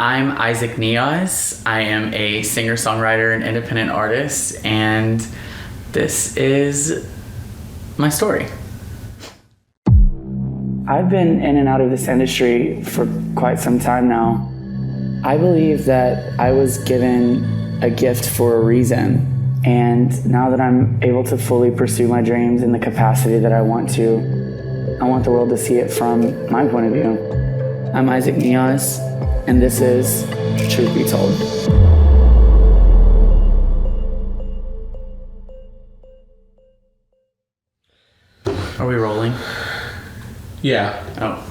I'm Isaac Niaz. I am a singer-songwriter and independent artist, and this is my story. I've been in and out of this industry for quite some time now. I believe that I was given a gift for a reason, and now that I'm able to fully pursue my dreams in the capacity that I want to, I want the world to see it from my point of view. I'm Isaac Niaz, and this is Truth Be Told. Are we rolling? Yeah. Oh.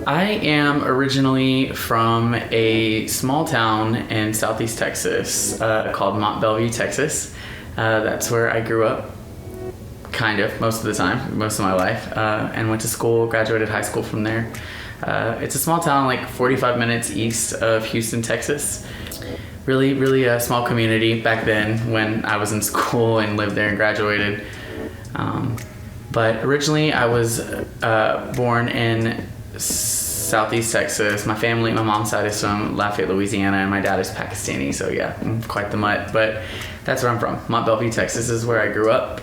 I am originally from a small town in southeast Texas called Mont Belvieu, Texas. That's where I grew up, kind of, most of the time, most of my life, and went to school, graduated high school from there. It's a small town, like 45 minutes east of Houston, Texas. Really a small community back then when I was in school and lived there and graduated. But originally I was born in southeast Texas. My family, my mom's side is from Lafayette, Louisiana, and my dad is Pakistani, so yeah, I'm quite the mutt. But that's where I'm from. Mont Belvieu, Texas is where I grew up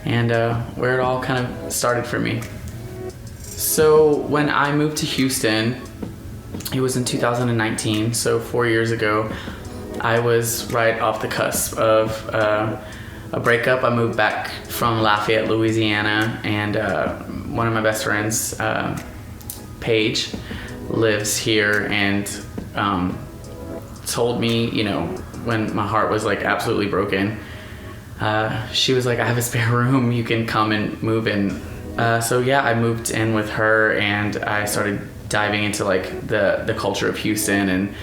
and where it all kind of started for me. So when I moved to Houston, it was in 2019, so 4 years ago. I was right off the cusp of a breakup. I moved back from Lafayette, Louisiana, and one of my best friends, Paige, lives here and told me, you know, when my heart was like absolutely broken, she was like, I have a spare room, you can come and move in. So yeah, I moved in with her and I started diving into like the culture of Houston and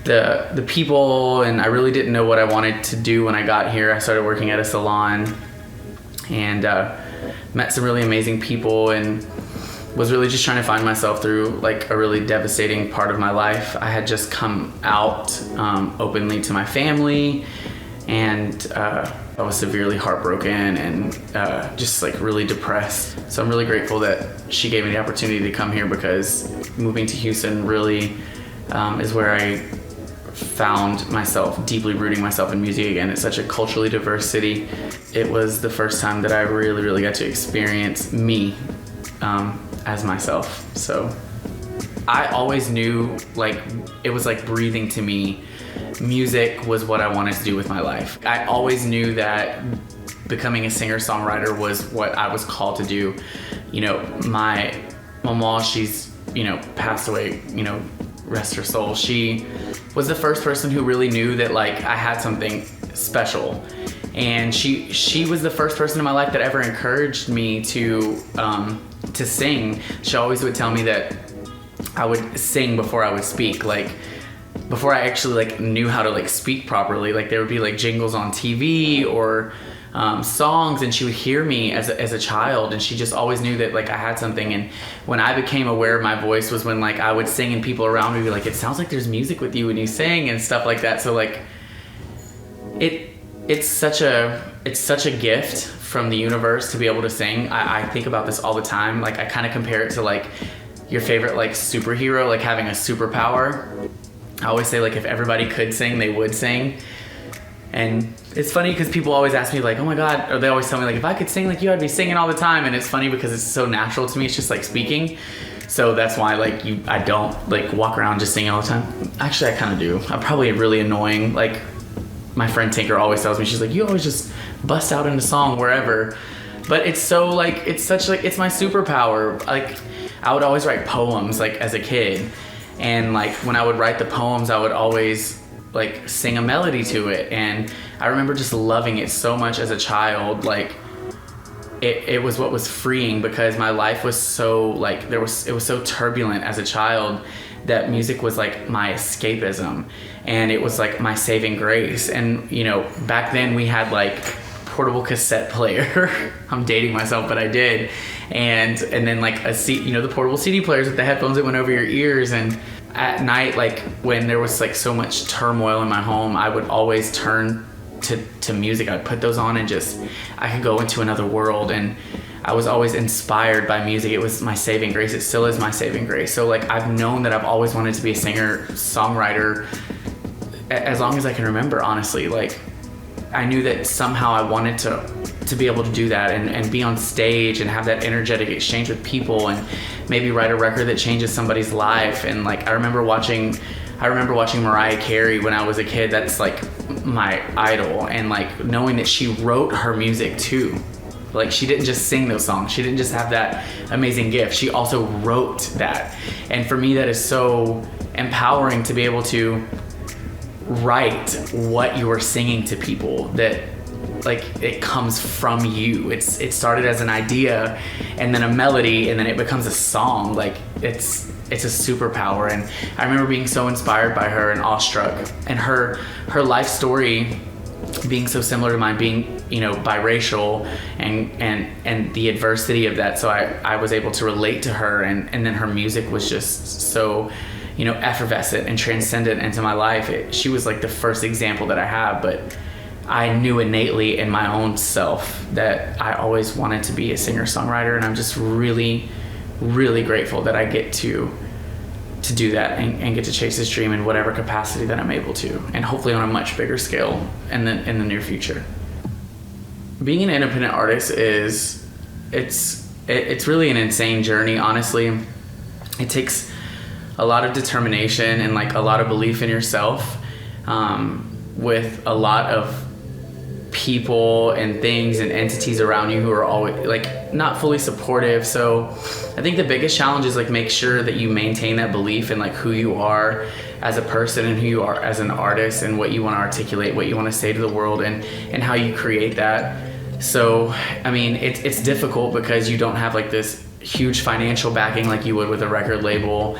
the people, and I really didn't know what I wanted to do when I got here. I started working at a salon and met some really amazing people and was really just trying to find myself through like a really devastating part of my life. I had just come out openly to my family, and I was severely heartbroken and just like really depressed. So I'm really grateful that she gave me the opportunity to come here, because moving to Houston really is where I found myself deeply rooting myself in music again. It's such a culturally diverse city. It was the first time that I really got to experience me as myself. So I always knew, like, it was like breathing to me. Music was what I wanted to do with my life. I always knew that becoming a singer-songwriter was what I was called to do. You know, my mama, she's, you know, passed away, you know, rest her soul. She was the first person who really knew that like I had something special. And she was the first person in my life that ever encouraged me to sing. She always would tell me that I would sing before I would speak. Like, before I actually like knew how to like speak properly, like there would be like jingles on TV or songs, and she would hear me as a child, and she just always knew that like I had something. And when I became aware of my voice was when like I would sing and people around me would be like, it sounds like there's music with you when you sing and stuff like that. So like it's such a gift from the universe to be able to sing. I think about this all the time. Like I kind of compare it to like your favorite like superhero, like having a superpower. I always say like if everybody could sing, they would sing. And it's funny because people always ask me like, oh my God, or they always tell me like, if I could sing like you, I'd be singing all the time. And it's funny because it's so natural to me. It's just like speaking. So that's why like I don't like walk around just singing all the time. Actually, I kind of do. I'm probably really annoying. Like my friend Tinker always tells me, she's like, you always just bust out into song wherever. But it's so like, it's such like, it's my superpower. Like I would always write poems like as a kid. And like when I would write the poems, I would always like sing a melody to it. And I remember just loving it so much as a child. Like it was what was freeing, because my life was so like, it was so turbulent as a child that music was like my escapism, and it was like my saving grace. And you know, back then we had like portable cassette player. I'm dating myself, but I did. And then like the portable CD players with the headphones that went over your ears. And at night, like when there was like so much turmoil in my home, I would always turn to music. I'd put those on and just, I could go into another world. And I was always inspired by music. It was my saving grace. It still is my saving grace. So like I've known that I've always wanted to be a singer, songwriter, as long as I can remember, honestly. Like I knew that somehow I wanted to be able to do that and be on stage and have that energetic exchange with people and maybe write a record that changes somebody's life. And like I remember watching Mariah Carey when I was a kid. That's like my idol, and like knowing that she wrote her music too. Like she didn't just sing those songs. She didn't just have that amazing gift. She also wrote that. And for me, that is so empowering to be able to write what you are singing to people, that like it comes from you. It started as an idea and then a melody and then it becomes a song. Like it's a superpower. And I remember being so inspired by her and awestruck, and her life story being so similar to mine, being, you know, biracial and the adversity of that. So I was able to relate to her, and then her music was just so, you know, effervescent and transcendent into my life. She was like the first example that I have, but I knew innately in my own self that I always wanted to be a singer-songwriter, and I'm just really, really grateful that I get to do that and get to chase this dream in whatever capacity that I'm able to, and hopefully on a much bigger scale in the near future. Being an independent artist it's really an insane journey, honestly. It takes a lot of determination and like a lot of belief in yourself, with a lot of people and things and entities around you who are always like not fully supportive. So I think the biggest challenge is like make sure that you maintain that belief in like who you are as a person and who you are as an artist and what you want to articulate, what you want to say to the world, and how you create that. So I mean it's difficult because you don't have like this huge financial backing like you would with a record label.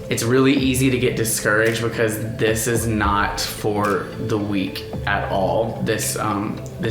It's really easy to get discouraged because this is not for the weak at all. This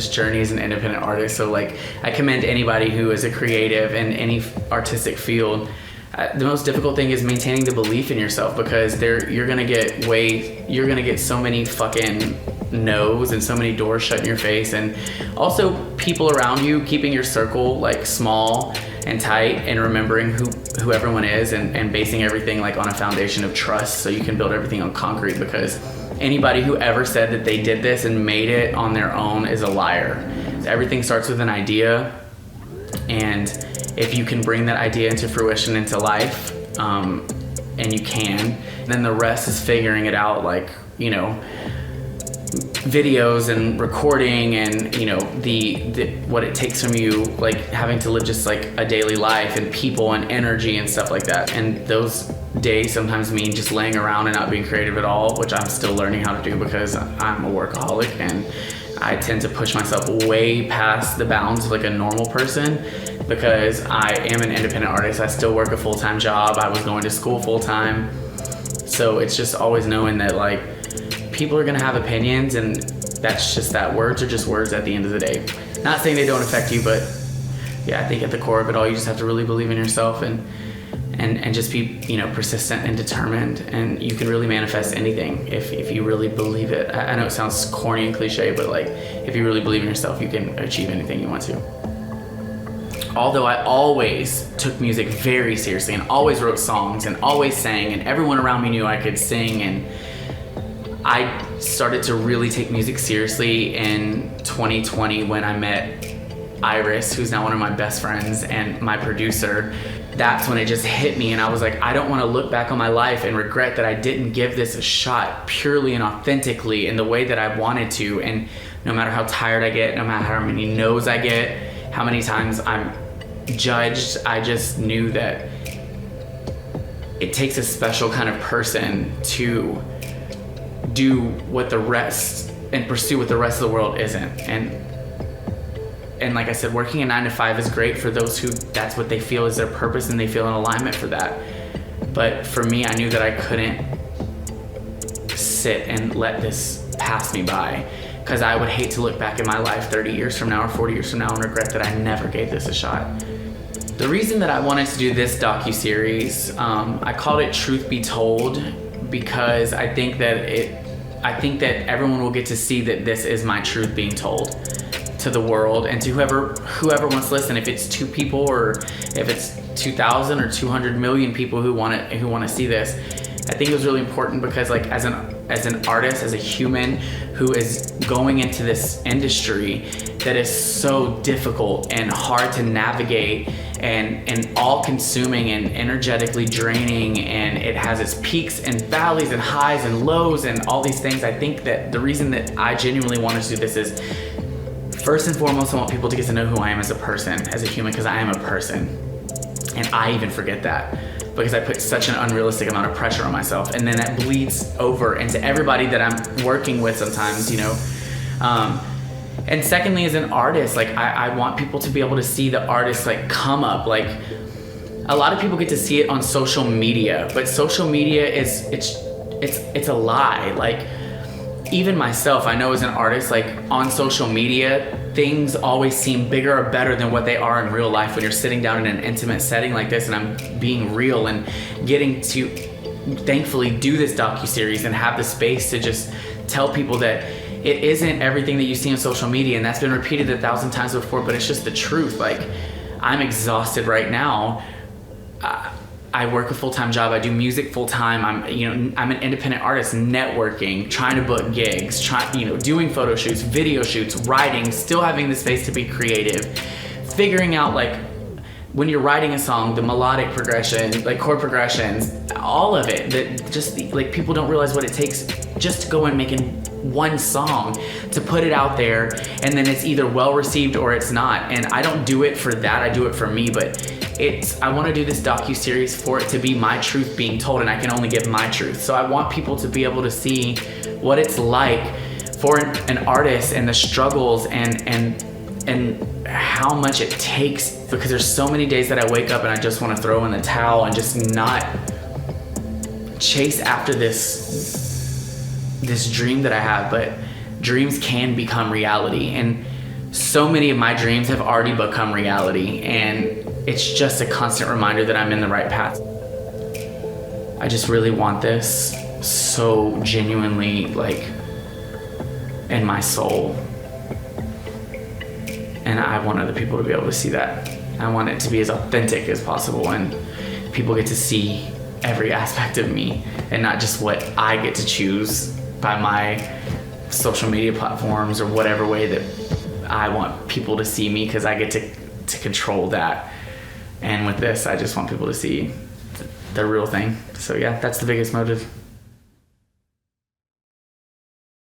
journey as an independent artist. So like I commend anybody who is a creative in any artistic field. The most difficult thing is maintaining the belief in yourself, because you're gonna get so many fucking no's and so many doors shut in your face, and also people around you, keeping your circle like small and tight, and remembering who everyone is, and basing everything like on a foundation of trust, so you can build everything on concrete. Because anybody who ever said that they did this and made it on their own is a liar. Everything starts with an idea, and if you can bring that idea into fruition, into life, and you can, then the rest is figuring it out, like, you know, videos and recording, and you know the what it takes from you, like having to live just like a daily life, and people and energy and stuff like that. And those days sometimes mean just laying around and not being creative at all, which I'm still learning how to do because I'm a workaholic and I tend to push myself way past the bounds of like a normal person, because I am an independent artist. I still work a full-time job. I was going to school full-time. So it's just always knowing that like people are gonna have opinions, and that's just that. Words are just words at the end of the day. Not saying they don't affect you, but yeah, I think at the core of it all, you just have to really believe in yourself and just be, you know, persistent and determined, and you can really manifest anything if you really believe it. I know it sounds corny and cliche, but like if you really believe in yourself, you can achieve anything you want to. Although I always took music very seriously and always wrote songs and always sang, and everyone around me knew I could sing, and I started to really take music seriously in 2020 when I met Iris, who's now one of my best friends and my producer. That's when it just hit me, and I was like, I don't want to look back on my life and regret that I didn't give this a shot purely and authentically in the way that I wanted to. And no matter how tired I get, no matter how many no's I get, how many times I'm judged, I just knew that it takes a special kind of person to do what the rest and pursue what the rest of the world isn't. And like I said, working a 9-to-5 is great for those who that's what they feel is their purpose and they feel an alignment for that. But for me, I knew that I couldn't sit and let this pass me by, because I would hate to look back in my life 30 years from now or 40 years from now and regret that I never gave this a shot. The reason that I wanted to do this docuseries, I called it Truth Be Told, because I think that everyone will get to see that this is my truth being told to the world and to whoever wants to listen. If it's 2 people or if it's 2,000 or 200 million people who want to see this, I think it was really important because like as an artist, as a human who is going into this industry that is so difficult and hard to navigate and all consuming and energetically draining, and it has its peaks and valleys and highs and lows and all these things. I think that the reason that I genuinely wanted to do this is, first and foremost, I want people to get to know who I am as a person, as a human, because I am a person. And I even forget that because I put such an unrealistic amount of pressure on myself. And then that bleeds over into everybody that I'm working with sometimes, you know. And secondly, as an artist, like I want people to be able to see the artist like come up. Like a lot of people get to see it on social media, but social media it's a lie. Like even myself, I know as an artist, like on social media, things always seem bigger or better than what they are in real life when you're sitting down in an intimate setting like this and I'm being real and getting to thankfully do this docuseries and have the space to just tell people that it isn't everything that you see on social media, and that's been repeated 1,000 times before, but it's just the truth. Like I'm exhausted right now. I work a full-time job. I do music full-time. I'm an independent artist, networking, trying to book gigs, doing photo shoots, video shoots, writing, still having the space to be creative, figuring out like when you're writing a song, the melodic progression, like chord progressions, all of it. That just like people don't realize what it takes just to go and making one song to put it out there, and then it's either well received or it's not. And I don't do it for that. I do it for me, but I want to do this docuseries for it to be my truth being told, and I can only give my truth. So I want people to be able to see what it's like for an artist and the struggles and how much it takes, because there's so many days that I wake up and I just want to throw in the towel and just not chase after this dream that I have. But dreams can become reality, and so many of my dreams have already become reality, and it's just a constant reminder that I'm in the right path. I just really want this so genuinely, like in my soul, and I want other people to be able to see that. I want it to be as authentic as possible, and people get to see every aspect of me and not just what I get to choose by my social media platforms or whatever way that I want people to see me, because I get to control that. And with this, I just want people to see the real thing. So yeah, that's the biggest motive.